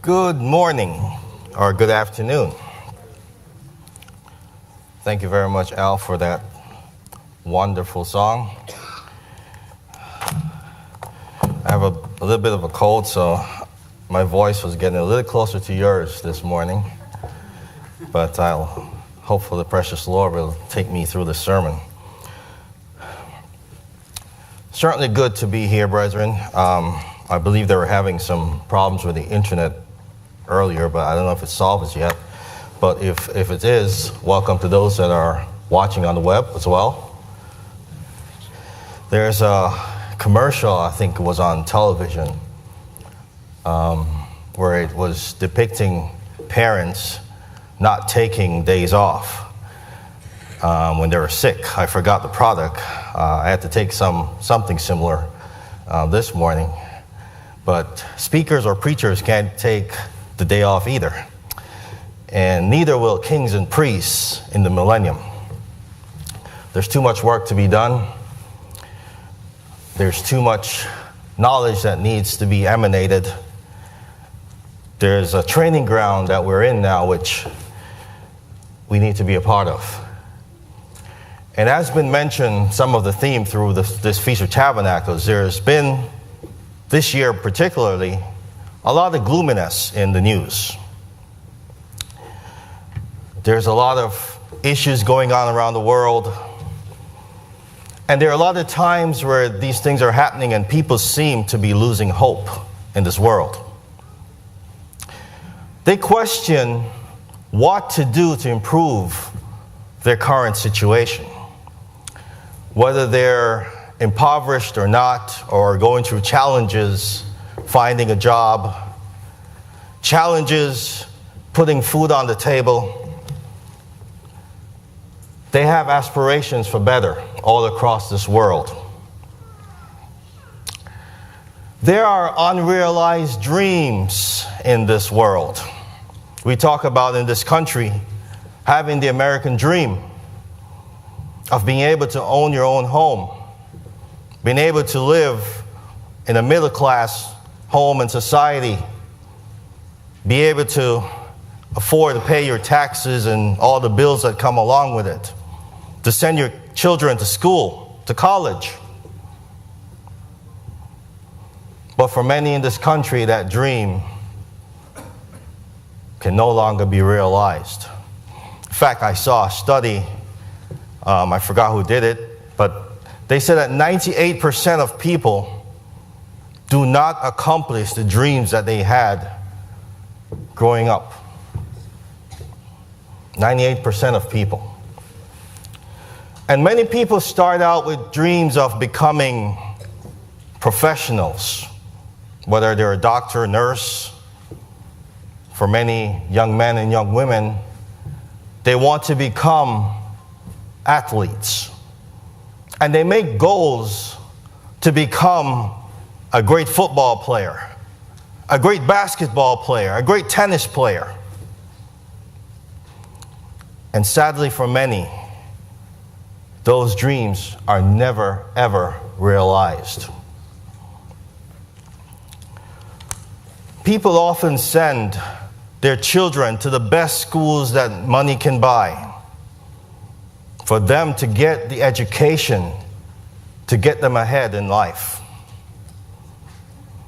Good morning or good afternoon. Thank you very much, Al, for that wonderful song. I have a little bit of a cold, so my voice was getting a little closer to yours this morning. But hopefully the precious Lord will take me through the sermon. Certainly good to be here, brethren. I believe they were having some problems with the internet earlier, but I don't know if it's solved yet. But if it is, welcome to those that are watching on the web as well. There's a commercial, I think it was on television, where it was depicting parents not taking days off when they were sick. I forgot the product. I had to take something similar this morning. But speakers or preachers can't take the day off either. And neither will kings and priests in the millennium. There's too much work to be done. There's too much knowledge that needs to be emanated. There's a training ground that we're in now which we need to be a part of. And as been mentioned, some of the theme through this Feast of Tabernacles, there's been, this year particularly, a lot of gloominess in the news. There's a lot of issues going on around the world. And there are a lot of times where these things are happening and people seem to be losing hope in this world. They question what to do to improve their current situation. Whether they're impoverished or not, or going through challenges, finding a job, challenges, putting food on the table. They have aspirations for better all across this world. There are unrealized dreams in this world. We talk about in this country having the American dream of being able to own your own home, being able to live in a middle-class home and society, be able to afford to pay your taxes and all the bills that come along with it, to send your children to school, to college. But for many in this country, that dream can no longer be realized. In fact, I saw a study, I forgot who did it, but they said that 98% of people do not accomplish the dreams that they had growing up. 98% of people. And many people start out with dreams of becoming professionals, whether they're a doctor, nurse. For many young men and young women, they want to become athletes. And they make goals to become a great football player, a great basketball player, a great tennis player. And sadly for many, those dreams are never, ever realized. People often send their children to the best schools that money can buy for them to get the education to get them ahead in life.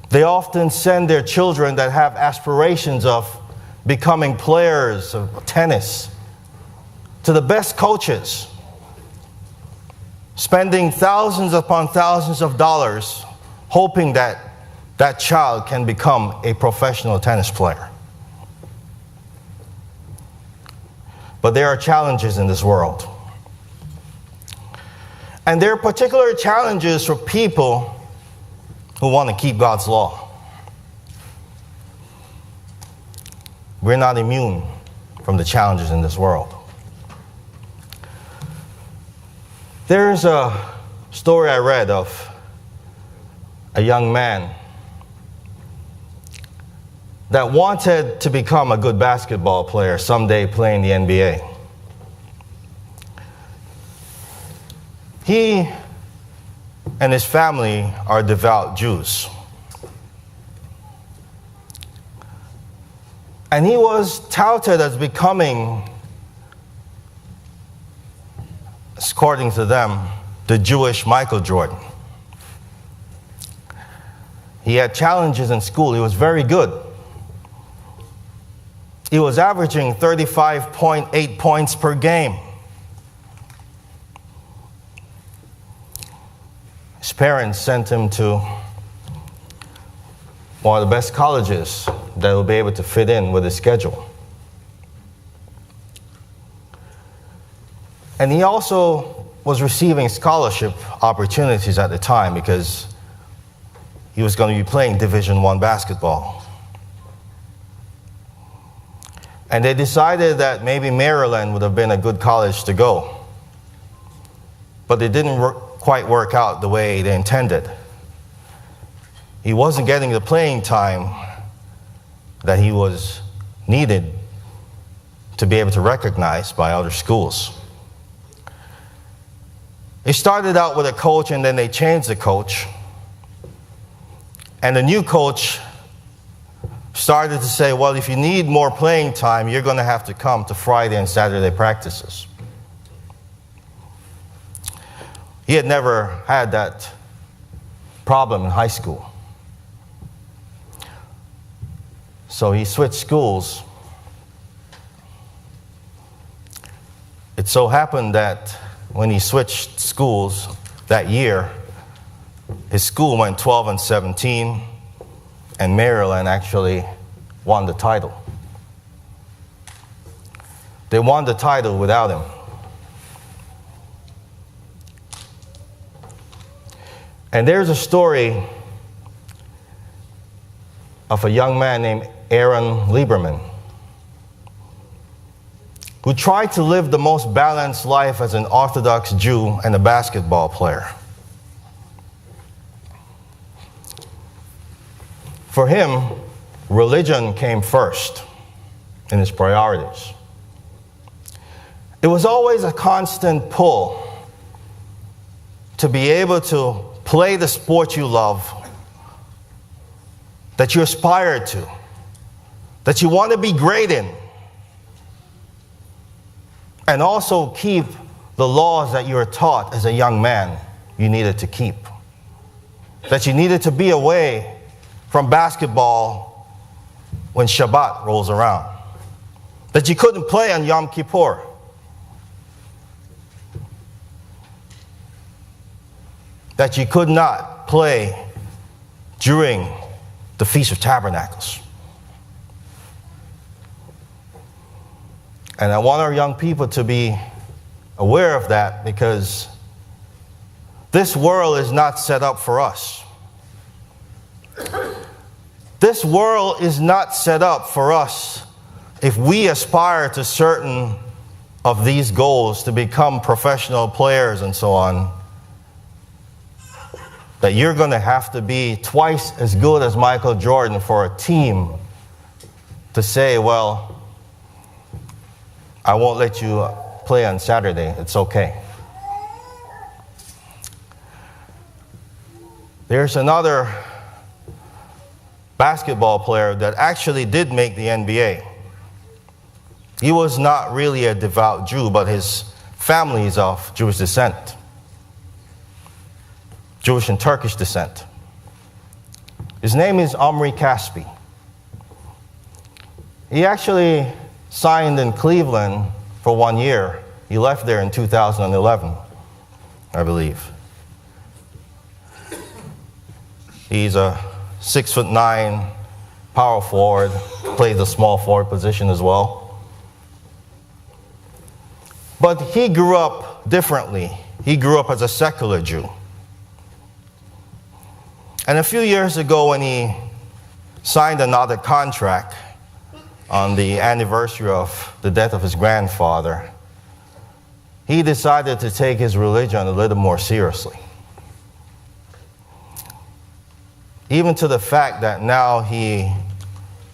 They often send their children that have aspirations of becoming players of tennis to the best coaches, spending thousands upon thousands of dollars, hoping that that child can become a professional tennis player. But there are challenges in this world. And there are particular challenges for people who want to keep God's law. We're not immune from the challenges in this world. There's a story I read of a young man that wanted to become a good basketball player someday playing the NBA. He and his family are devout Jews. And he was touted as becoming, according to them, the Jewish Michael Jordan. He had challenges in school. He was very good. He was averaging 35.8 points per game. His parents sent him to one of the best colleges that will be able to fit in with his schedule. And he also was receiving scholarship opportunities at the time because he was going to be playing Division I basketball. And they decided that maybe Maryland would have been a good college to go. But it didn't quite work out the way they intended. He wasn't getting the playing time that he was needed to be able to recognize by other schools. They started out with a coach and then they changed the coach. And the new coach started to say, well, if you need more playing time, you're going to have to come to Friday and Saturday practices. He had never had that problem in high school. So he switched schools. It so happened that when he switched schools that year, his school went 12-17, and Maryland actually won the title. They won the title without him. And there's a story of a young man named Aaron Lieberman, who tried to live the most balanced life as an Orthodox Jew and a basketball player. For him, religion came first in his priorities. It was always a constant pull to be able to play the sport you love, that you aspire to, that you want to be great in, and also keep the laws that you were taught as a young man you needed to keep. That you needed to be away from basketball when Shabbat rolls around. That you couldn't play on Yom Kippur. That you could not play during the Feast of Tabernacles. And I want our young people to be aware of that, because this world is not set up for us. This world is not set up for us if we aspire to certain of these goals, to become professional players and so on, that you're going to have to be twice as good as Michael Jordan for a team to say, well, I won't let you play on Saturday. It's okay. There's another basketball player that actually did make the NBA. He was not really a devout Jew, but his family is of Jewish descent. Jewish and Turkish descent. His name is Omri Caspi. He actually signed in Cleveland for 1 year. He left there in 2011, I believe. He's a 6'9" power forward, plays the small forward position as well. But he grew up differently. He grew up as a secular Jew. And a few years ago, when he signed another contract on the anniversary of the death of his grandfather, he decided to take his religion a little more seriously. Even to the fact that now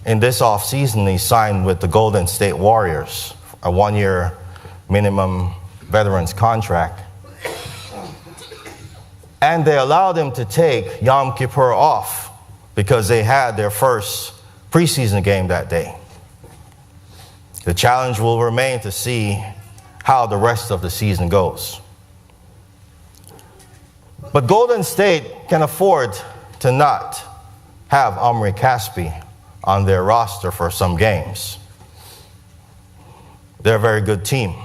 in this off-season, he signed with the Golden State Warriors, a 1-year minimum veterans contract. And they allowed him to take Yom Kippur off because they had their first preseason game that day. The challenge will remain to see how the rest of the season goes. But Golden State can afford to not have Omri Caspi on their roster for some games. They're a very good team.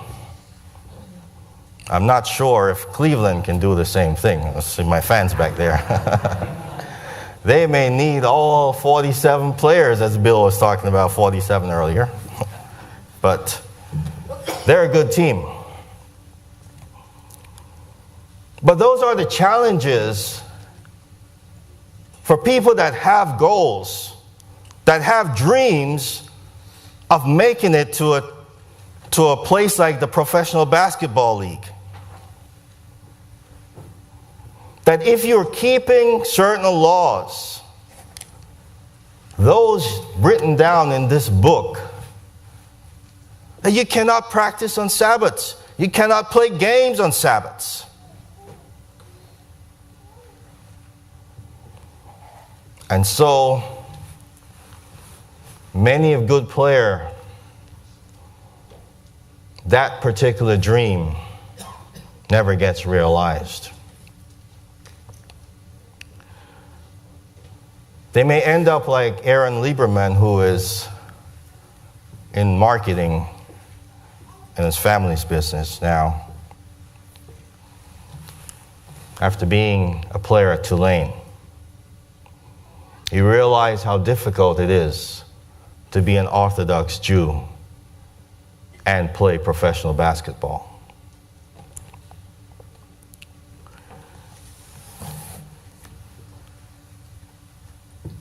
I'm not sure if Cleveland can do the same thing. Let's see my fans back there. They may need all 47 players, as Bill was talking about 47 earlier. But they're a good team. But those are the challenges for people that have goals, that have dreams of making it to a place like the Professional Basketball League. That if you're keeping certain laws, those written down in this book, that you cannot practice on Sabbaths, you cannot play games on Sabbaths. And so, many of good players, that particular dream never gets realized. They may end up like Aaron Lieberman, who is in marketing in his family's business now, after being a player at Tulane. He realized how difficult it is to be an Orthodox Jew and play professional basketball.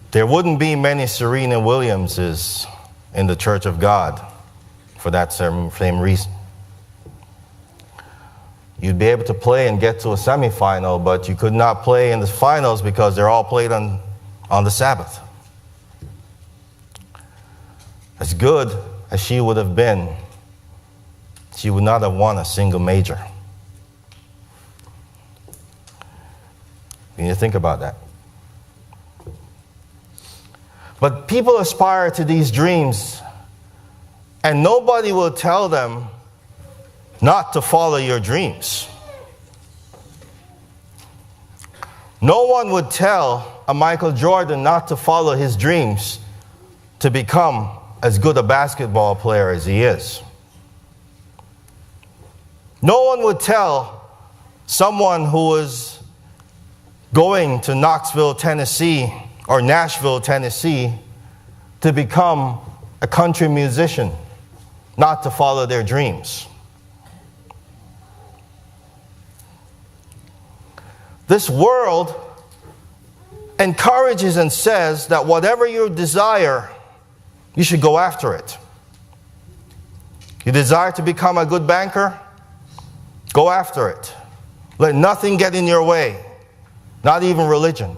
There wouldn't be many Serena Williamses in the Church of God for that same reason. You'd be able to play and get to a semifinal, but you could not play in the finals because they're all played on the Sabbath. As good as she would have been, she would not have won a single major. You need to think about that. But people aspire to these dreams, and nobody will tell them not to follow your dreams. No one would tell a Michael Jordan not to follow his dreams to become as good a basketball player as he is. No one would tell someone who is going to Knoxville, Tennessee, or Nashville, Tennessee, to become a country musician, not to follow their dreams. This world encourages and says that whatever you desire, you should go after it. You desire to become a good banker? Go after it. Let nothing get in your way, not even religion.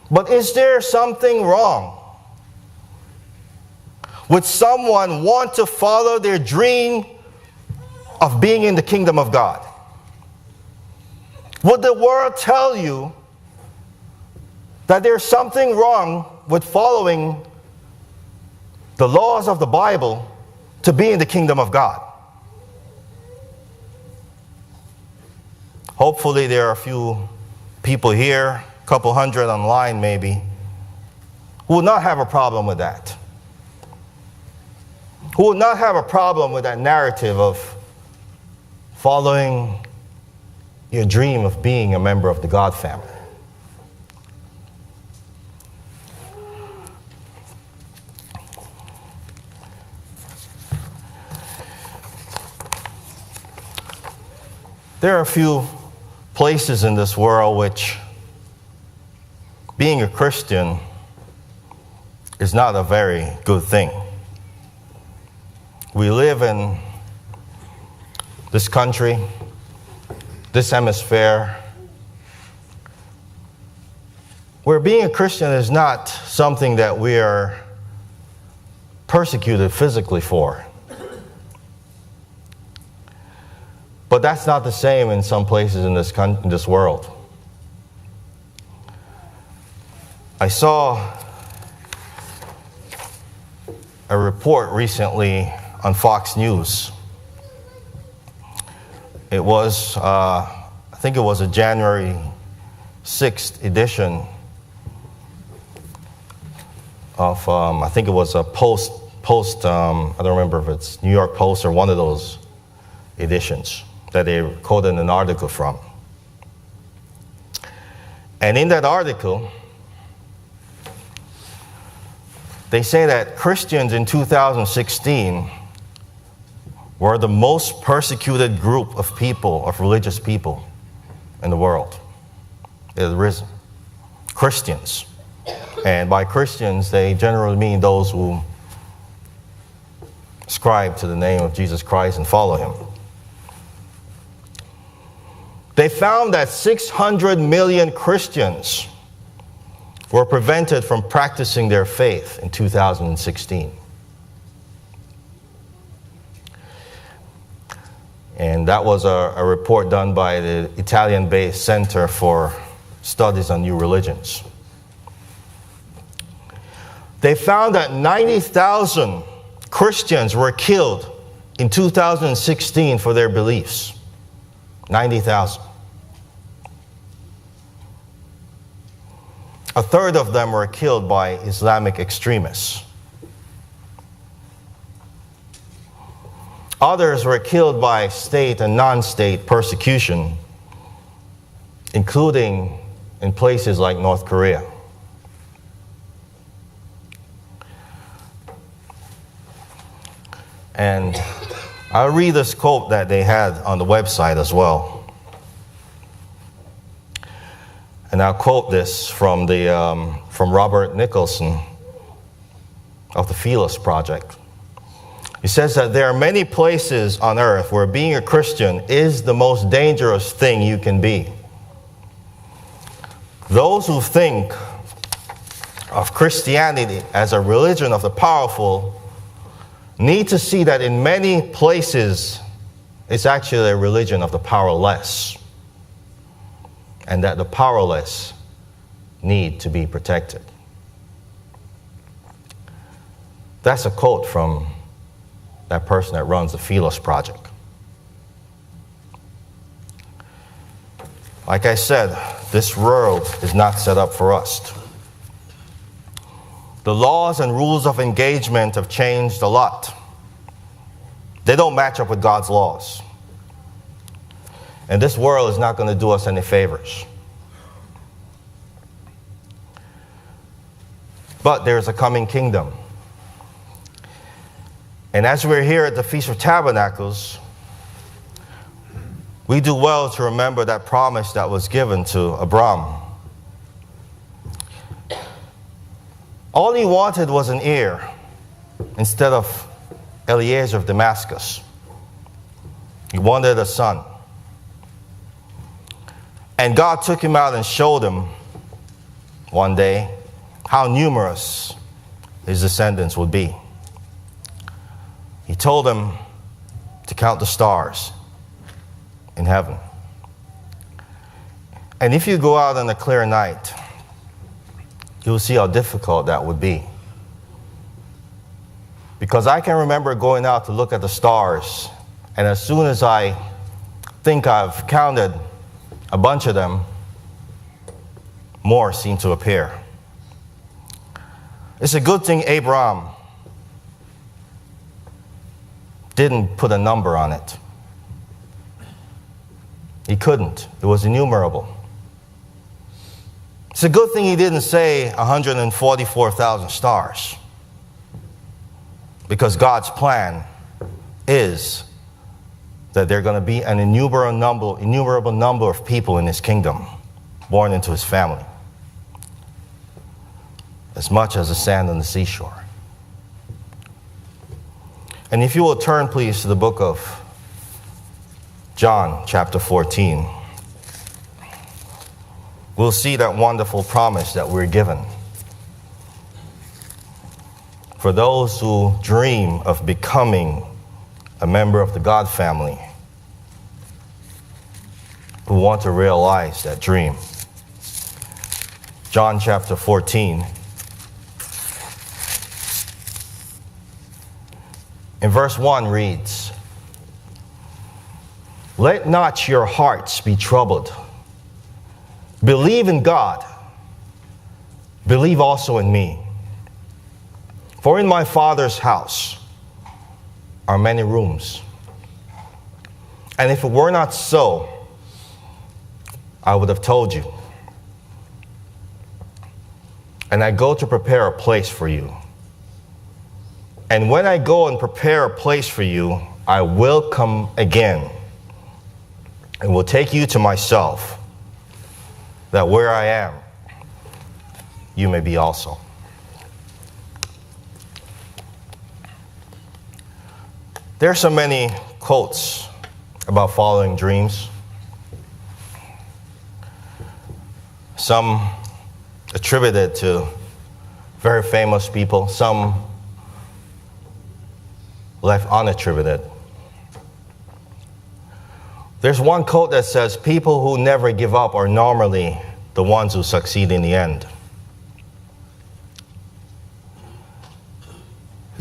But is there something wrong with someone want to follow their dream of being in the kingdom of God? Would the world tell you that there's something wrong with following the laws of the Bible to be in the kingdom of God? Hopefully there are a few people here, a couple hundred online maybe, who will not have a problem with that. Who will not have a problem with that narrative of following your dream of being a member of the God family. There are a few places in this world which being a Christian is not a very good thing. We live in this country, this hemisphere, where being a Christian is not something that we are persecuted physically for. But that's not the same in some places in this world. I saw a report recently on Fox News. It was, I think it was a January 6th edition of, I think it was a Post, I don't remember if it's New York Post or one of those editions that they quoted an article from. And in that article, they say that Christians in 2016 were the most persecuted group of people, of religious people in the world. It has risen. Christians. And by Christians, they generally mean those who ascribe to the name of Jesus Christ and follow him. They found that 600 million Christians were prevented from practicing their faith in 2016. And that was a report done by the Italian-based Center for Studies on New Religions. They found that 90,000 Christians were killed in 2016 for their beliefs. 90,000. A third of them were killed by Islamic extremists. Others were killed by state and non-state persecution, including in places like North Korea. And I'll read this quote that they had on the website as well. And I'll quote this from Robert Nicholson of the Philos Project. He says that there are many places on earth where being a Christian is the most dangerous thing you can be. Those who think of Christianity as a religion of the powerful need to see that in many places it's actually a religion of the powerless, and that the powerless need to be protected. That's a quote from that person that runs the Philos Project. Like I said, this world is not set up for us. The laws and rules of engagement have changed a lot. They don't match up with God's laws. And this world is not going to do us any favors. But there's a coming kingdom. And as we're here at the Feast of Tabernacles, we do well to remember that promise that was given to Abram. All he wanted was an heir instead of Eliezer of Damascus. He wanted a son. And God took him out and showed him one day how numerous his descendants would be. He told him to count the stars in heaven. And if you go out on a clear night, you'll see how difficult that would be. Because I can remember going out to look at the stars, and as soon as I think I've counted a bunch of them, more seem to appear. It's a good thing Abraham didn't put a number on it. He couldn't. It was innumerable. It's a good thing he didn't say 144,000 stars. Because God's plan is that there are going to be an innumerable number of people in his kingdom born into his family. As much as the sand on the seashore. And if you will turn, please, to the book of John, chapter 14, we'll see that wonderful promise that we're given. For those who dream of becoming a member of the God family, who want to realize that dream. John chapter 14. in verse 1 reads, "Let not your hearts be troubled. Believe in God. Believe also in me. For in my Father's house are many rooms. And if it were not so, I would have told you. And I go to prepare a place for you. And when I go and prepare a place for you, I will come again and will take you to myself, that where I am, you may be also." There are so many quotes about following dreams. Some attributed to very famous people, some left unattributed. There's one quote that says, "People who never give up are normally the ones who succeed in the end."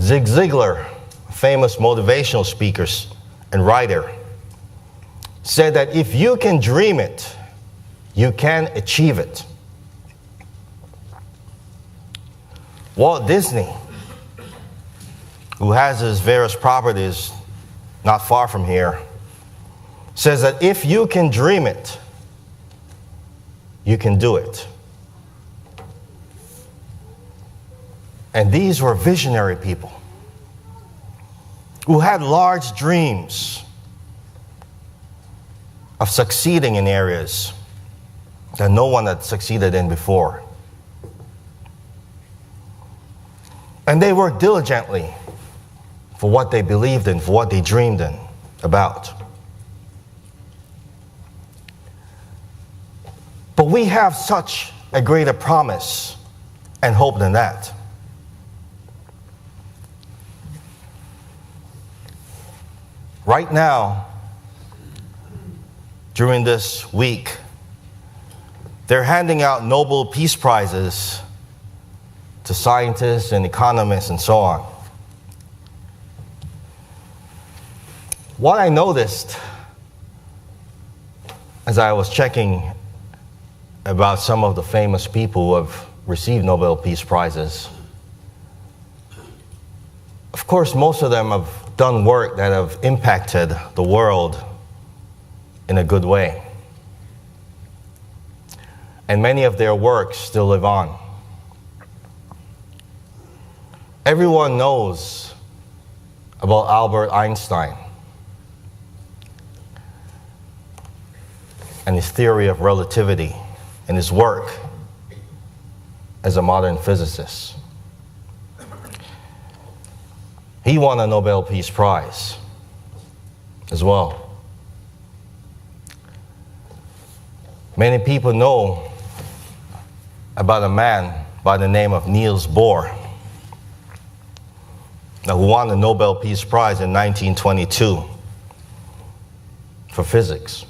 Zig Ziglar, a famous motivational speaker and writer, said that if you can dream it, you can achieve it. Walt Disney, who has his various properties not far from here, says that if you can dream it, you can do it. And these were visionary people who had large dreams of succeeding in areas that no one had succeeded in before. And they worked diligently for what they believed in, for what they dreamed in about. But we have such a greater promise and hope than that. Right now, during this week, they're handing out Nobel Peace Prizes to scientists and economists and so on. What I noticed as I was checking about some of the famous people who have received Nobel Peace Prizes, of course, most of them have done work that have impacted the world in a good way. And many of their works still live on. Everyone knows about Albert Einstein and his theory of relativity and his work as a modern physicist. He won a Nobel Peace Prize as well. Many people know about a man by the name of Niels Bohr, who won the Nobel Peace Prize in 1922 for physics.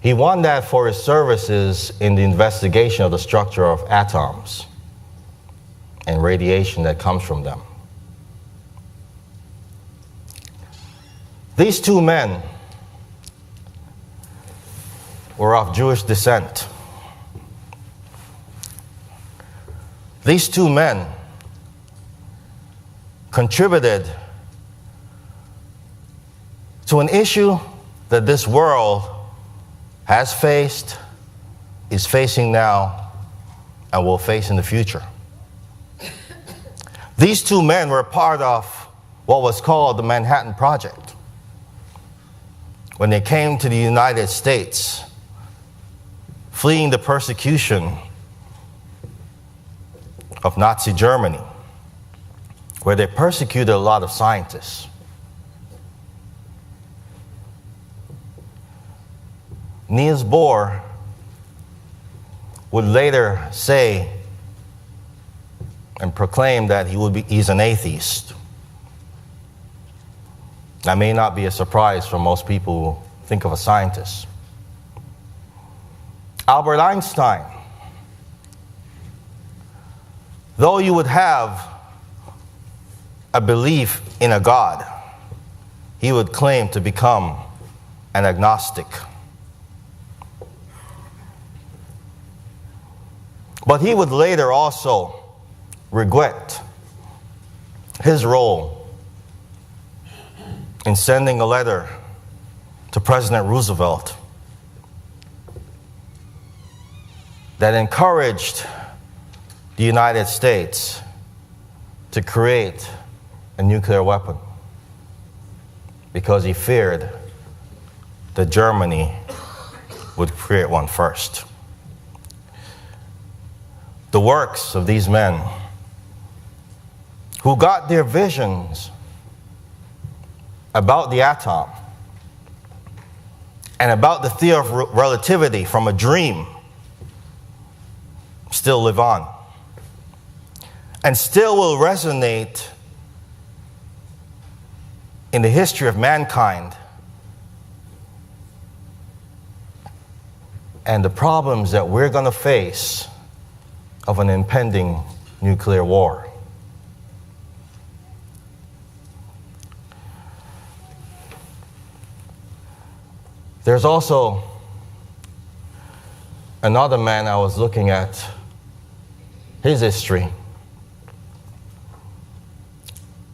He won that for his services in the investigation of the structure of atoms and radiation that comes from them. These two men were of Jewish descent. These two men contributed to an issue that this world has faced, is facing now, and will face in the future. These two men were part of what was called the Manhattan Project. When they came to the United States, fleeing the persecution of Nazi Germany, where they persecuted a lot of scientists. Niels Bohr would later say and proclaim that he's an atheist. That may not be a surprise for most people who think of a scientist. Albert Einstein, though you would have a belief in a God, he would claim to become an agnostic. But he would later also regret his role in sending a letter to President Roosevelt that encouraged the United States to create a nuclear weapon because he feared that Germany would create one first. The works of these men who got their visions about the atom and about the theory of relativity from a dream still live on and still will resonate in the history of mankind and the problems that we're going to face of an impending nuclear war. There's also another man I was looking at, his history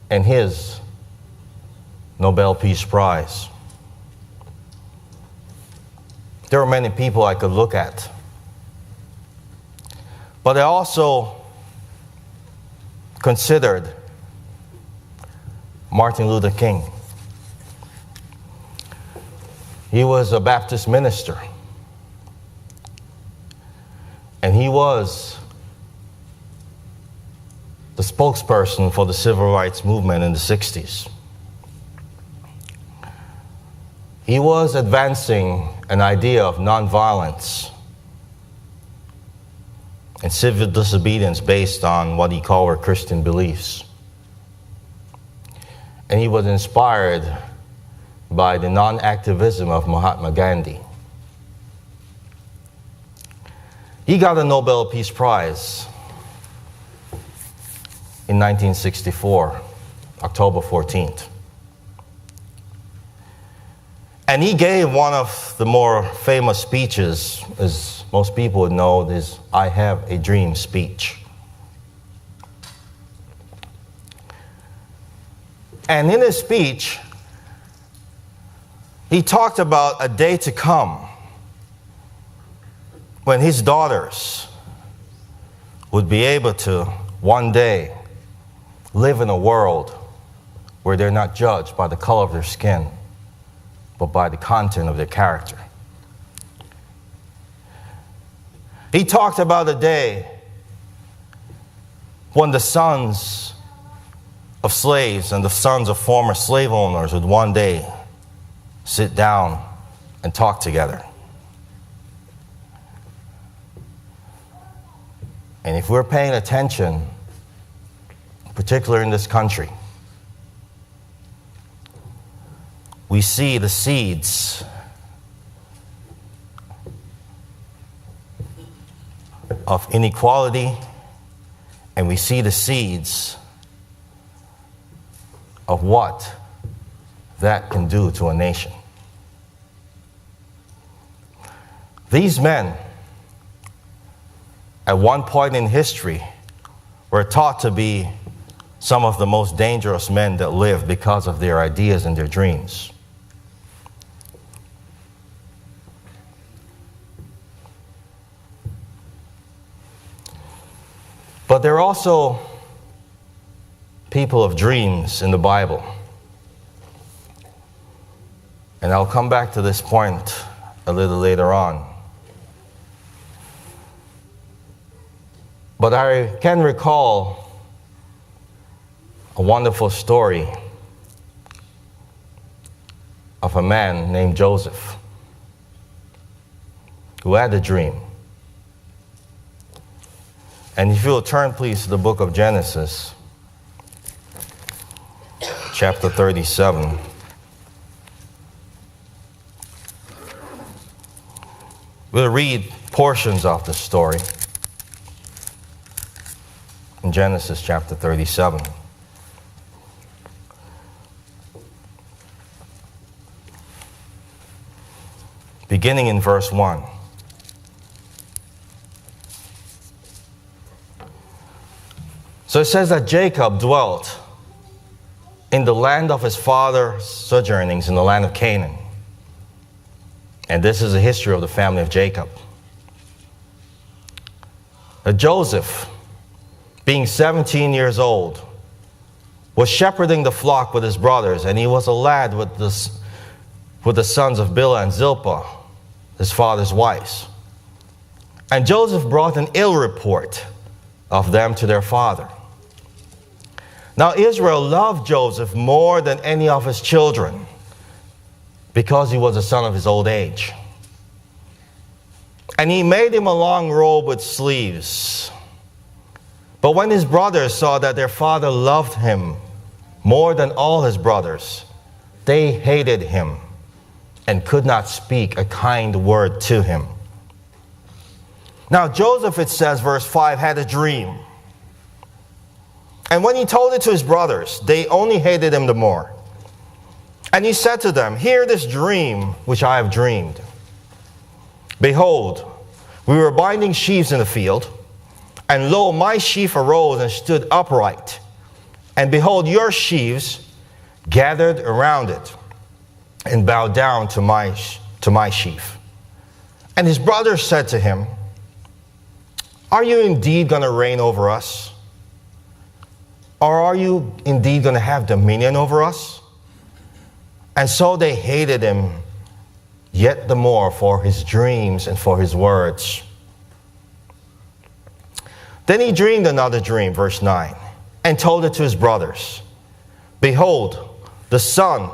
and his Nobel Peace Prize. There are many people I could look at, but I also considered Martin Luther King. He was a Baptist minister, and he was the spokesperson for the civil rights movement in the 60s. He was advancing an idea of nonviolence and civil disobedience based on what he called were Christian beliefs. And he was inspired by the non-activism of Mahatma Gandhi. He got a Nobel Peace Prize in 1964, October 14th. And he gave one of the more famous speeches, as most people would know, is "I Have a Dream" speech. And in his speech, he talked about a day to come when his daughters would be able to one day live in a world where they're not judged by the color of their skin, but by the content of their character. He talked about a day when the sons of slaves and the sons of former slave owners would one day sit down and talk together. And if we're paying attention, particularly in this country, we see the seeds of inequality, and we see the seeds of what that can do to a nation. These men, at one point in history, were taught to be some of the most dangerous men that lived because of their ideas and their dreams. But there are also people of dreams in the Bible. And I'll come back to this point a little later on. But I can recall a wonderful story of a man named Joseph who had a dream. And if you will turn, please, to the book of Genesis, chapter 37. We'll read portions of the story in Genesis chapter 37. beginning in verse 1. So it says that Jacob dwelt in the land of his father's sojournings, in the land of Canaan. And this is the history of the family of Jacob. Joseph, being 17 years old, was shepherding the flock with his brothers, and he was a lad with the sons of Bilhah and Zilpah, his father's wives. And Joseph brought an ill report of them to their father. Now Israel loved Joseph more than any of his children, because he was a son of his old age. And he made him a long robe with sleeves. But when his brothers saw that their father loved him more than all his brothers, they hated him and could not speak a kind word to him. Now Joseph, it says, verse 5, had a dream. And when he told it to his brothers, they only hated him the more. And he said to them, "Hear this dream which I have dreamed. Behold, we were binding sheaves in the field, and lo, my sheaf arose and stood upright. And behold, your sheaves gathered around it and bowed down to my sheaf." And his brothers said to him, "Are you indeed going to reign over us? Or are you indeed going to have dominion over us?" And so they hated him yet the more for his dreams and for his words. Then he dreamed another dream, verse 9, and told it to his brothers. Behold, the sun,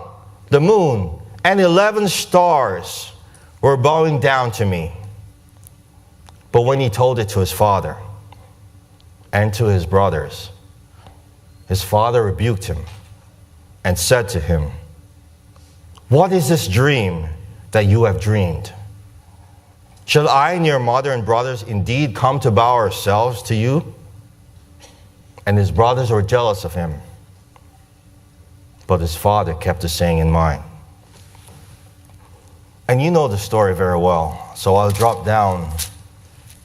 the moon, and 11 stars were bowing down to me. But when he told it to his father and to his brothers, his father rebuked him and said to him, "What is this dream that you have dreamed? Shall I and your mother and brothers indeed come to bow ourselves to you?" And his brothers were jealous of him. But his father kept the saying in mind. And you know the story very well, so I'll drop down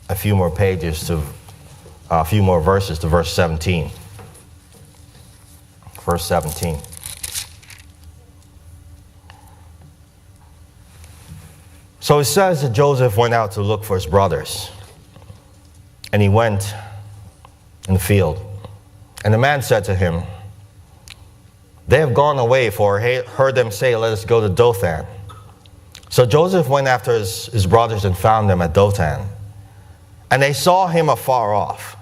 a few more pages to a few more verses to verse 17. Verse 17. So it says that Joseph went out to look for his brothers. And he went in the field. And the man said to him, "They have gone away, for I heard them say, 'Let us go to Dothan.'" So Joseph went after his brothers and found them at Dothan. And they saw him afar off.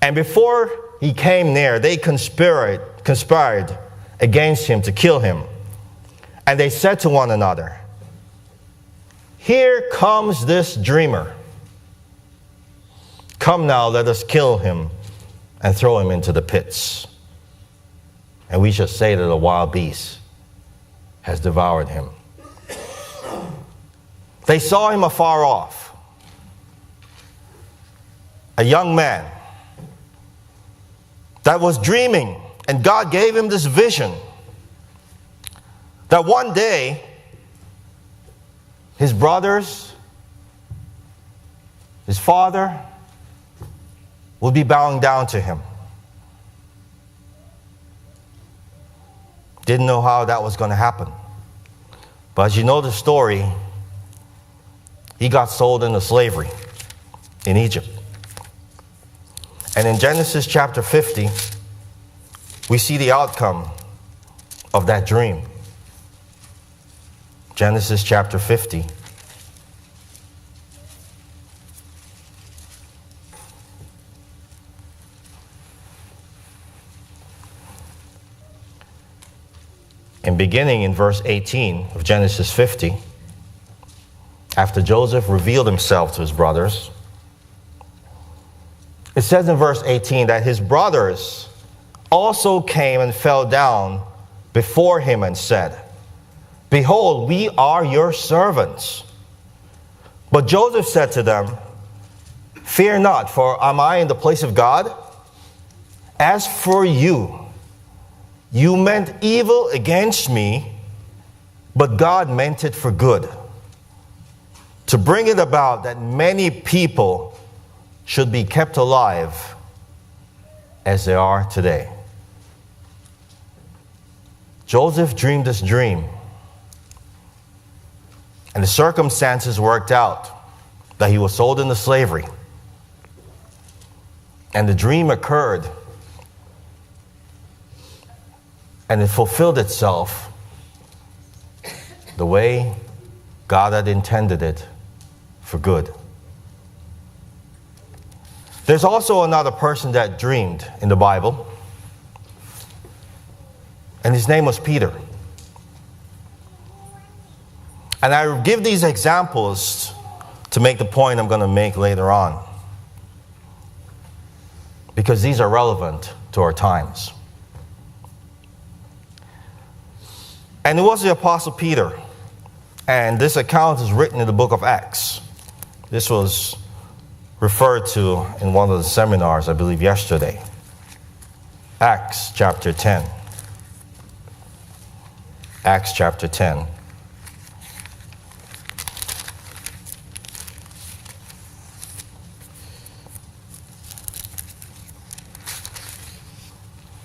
And before he came near, they conspired against him to kill him. And they said to one another, "Here comes this dreamer. Come now, let us kill him and throw him into the pits. And we shall say that a wild beast has devoured him." They saw him afar off, a young man that was dreaming, and God gave him this vision that one day his brothers, his father, would be bowing down to him. Didn't know how that was going to happen. But as you know the story, he got sold into slavery in Egypt. And in Genesis chapter 50, we see the outcome of that dream. Genesis chapter 50. And beginning in verse 18 of Genesis 50, after Joseph revealed himself to his brothers, it says in verse 18 that his brothers also came and fell down before him and said, "Behold, we are your servants." But Joseph said to them, "Fear not, for am I in the place of God? As for you, you meant evil against me, but God meant it for good, to bring it about that many people should be kept alive as they are today. Joseph dreamed this dream, and the circumstances worked out that he was sold into slavery. And the dream occurred, and it fulfilled itself the way God had intended it for good. There's also another person that dreamed in the Bible, and his name was Peter. And I give these examples to make the point I'm going to make later on, because these are relevant to our times. And it was the Apostle Peter, and this account is written in the book of Acts. This was referred to in one of the seminars, I believe, yesterday. Acts chapter 10. Acts chapter 10.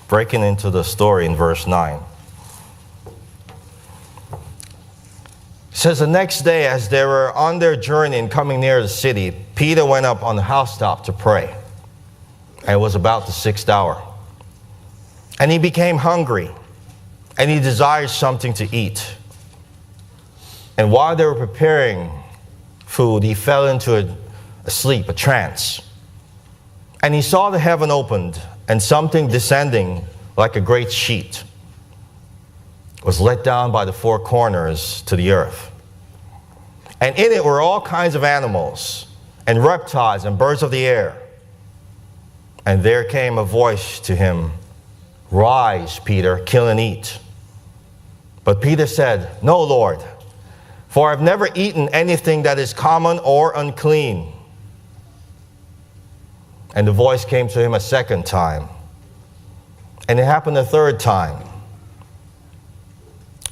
Breaking into the story in verse 9. It says, the next day, as they were on their journey and coming near the city, Peter went up on the housetop to pray. And it was about the 6th hour. And he became hungry, and he desired something to eat. And while they were preparing food, he fell into a sleep, a trance. And he saw the heaven opened, and something descending like a great sheet was let down by the 4 corners to the earth. And in it were all kinds of animals, and reptiles, and birds of the air. And there came a voice to him, "Rise, Peter, kill and eat." But Peter said, "No, Lord, for I've never eaten anything that is common or unclean." And the voice came to him a second time. And it happened a third time.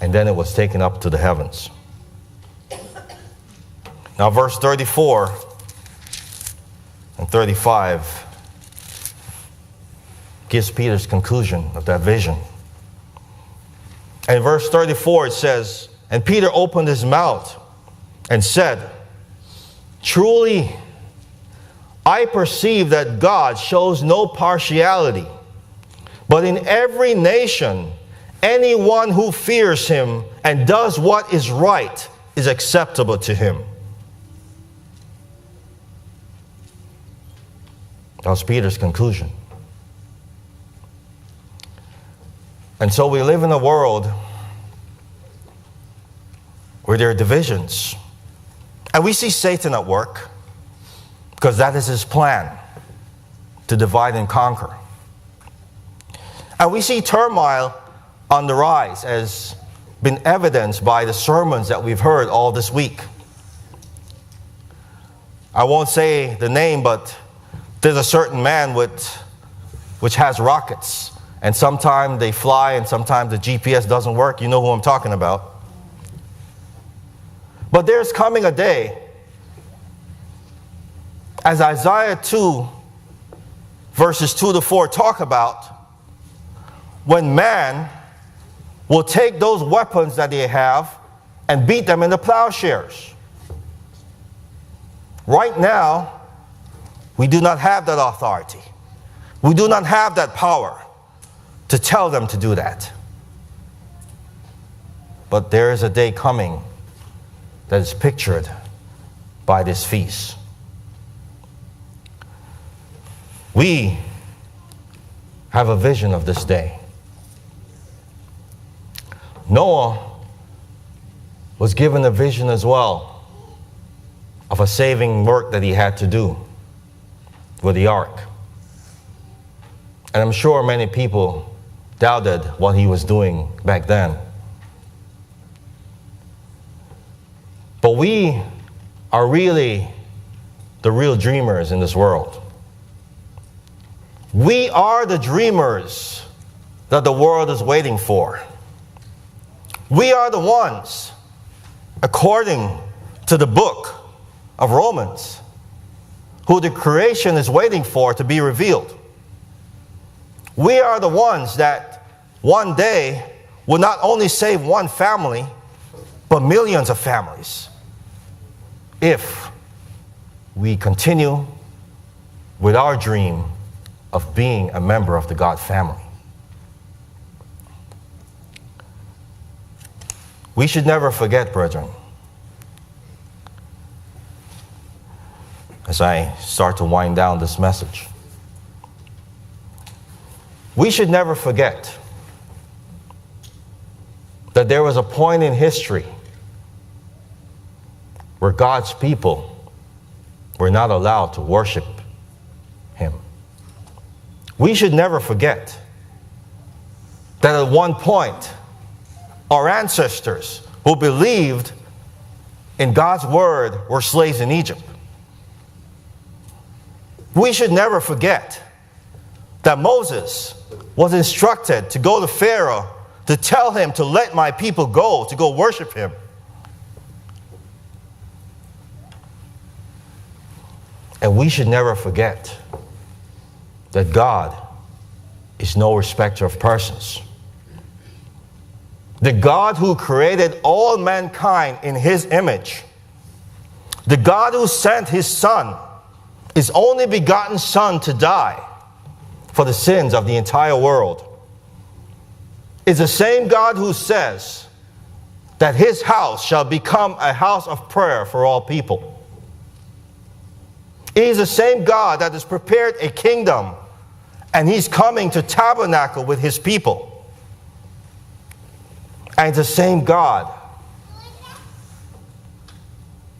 And then it was taken up to the heavens. Now verse 34 and 35 gives Peter's conclusion of that vision. And in verse 34 it says, "And Peter opened his mouth and said, 'Truly, I perceive that God shows no partiality, but in every nation, anyone who fears him and does what is right is acceptable to him.'" That was Peter's conclusion. And so we live in a world where there are divisions. And we see Satan at work, because that is his plan, to divide and conquer. And we see turmoil on the rise, as been evidenced by the sermons that we've heard all this week. I won't say the name, but there's a certain man which has rockets. And sometimes they fly, and sometimes the GPS doesn't work. You know who I'm talking about. But there's coming a day, as Isaiah 2, verses 2 to 4 talk about, when man will take those weapons that they have and beat them into plowshares. Right now, we do not have that authority. We do not have that power to tell them to do that. But there is a day coming that is pictured by this feast. We have a vision of this day. Noah was given a vision as well of a saving work that he had to do with the ark. And I'm sure many people doubted what he was doing back then. But we are really the real dreamers in this world. We are the dreamers that the world is waiting for. We are the ones, according to the book, of Romans, who the creation is waiting for to be revealed. We are the ones that one day will not only save one family, but millions of families, if we continue with our dream of being a member of the God family. We should never forget, brethren, as I start to wind down this message, we should never forget that there was a point in history where God's people were not allowed to worship Him. We should never forget that at one point, our ancestors who believed in God's word were slaves in Egypt. We should never forget that Moses was instructed to go to Pharaoh to tell him to let my people go, to go worship him. And we should never forget that God is no respecter of persons. The God who created all mankind in His image, the God who sent His Son, His only begotten Son, to die for the sins of the entire world, is the same God who says that His house shall become a house of prayer for all people. He is the same God that has prepared a kingdom, and He's coming to tabernacle with His people. And it's the same God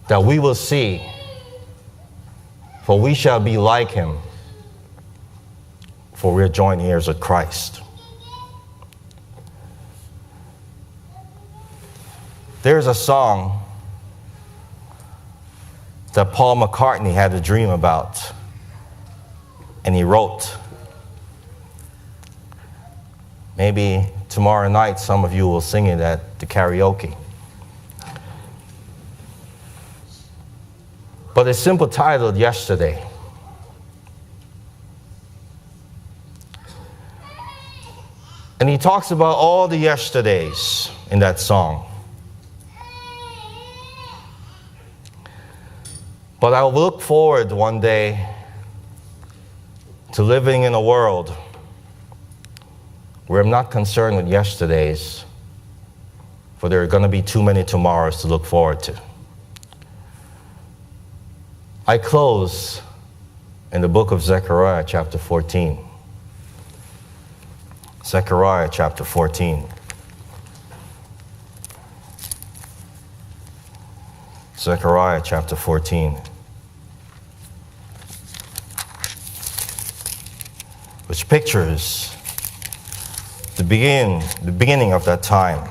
that we will see, for we shall be like Him, for we are joint heirs with Christ. There's a song that Paul McCartney had a dream about, and he wrote. Maybe tomorrow night some of you will sing it at the karaoke. But it's simply titled Yesterday. And he talks about all the yesterdays in that song. But I will look forward one day to living in a world where I'm not concerned with yesterdays, for there are going to be too many tomorrows to look forward to. I close in the book of Zechariah, chapter 14. Zechariah, chapter 14. Zechariah, chapter 14. Which pictures the beginning of that time.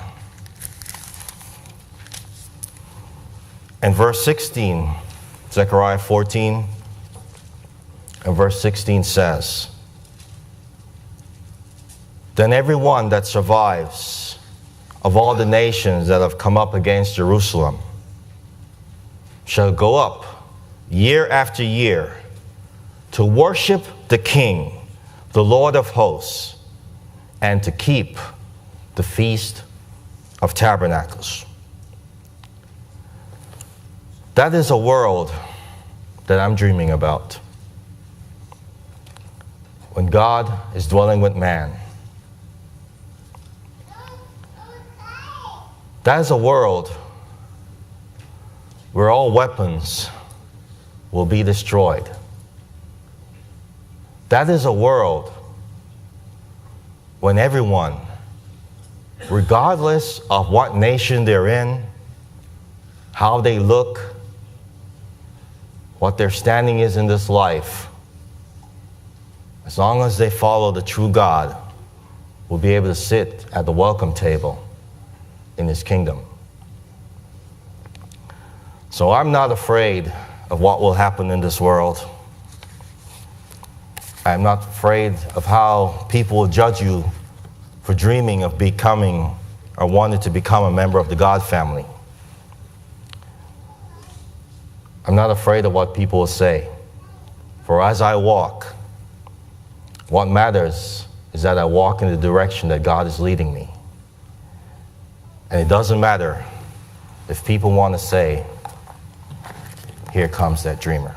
And verse 16, Zechariah 14, and verse 16 says, "Then everyone that survives of all the nations that have come up against Jerusalem shall go up year after year to worship the King, the Lord of hosts, and to keep the Feast of Tabernacles." That is a world that I'm dreaming about. When God is dwelling with man. That is a world where all weapons will be destroyed. That is a world when everyone, regardless of what nation they're in, how they look, what their standing is in this life, as long as they follow the true God, will be able to sit at the welcome table in His kingdom. So I'm not afraid of what will happen in this world. I'm not afraid of how people will judge you for dreaming of becoming or wanting to become a member of the God family. I'm not afraid of what people will say. For as I walk, what matters is that I walk in the direction that God is leading me. And it doesn't matter if people want to say, here comes that dreamer.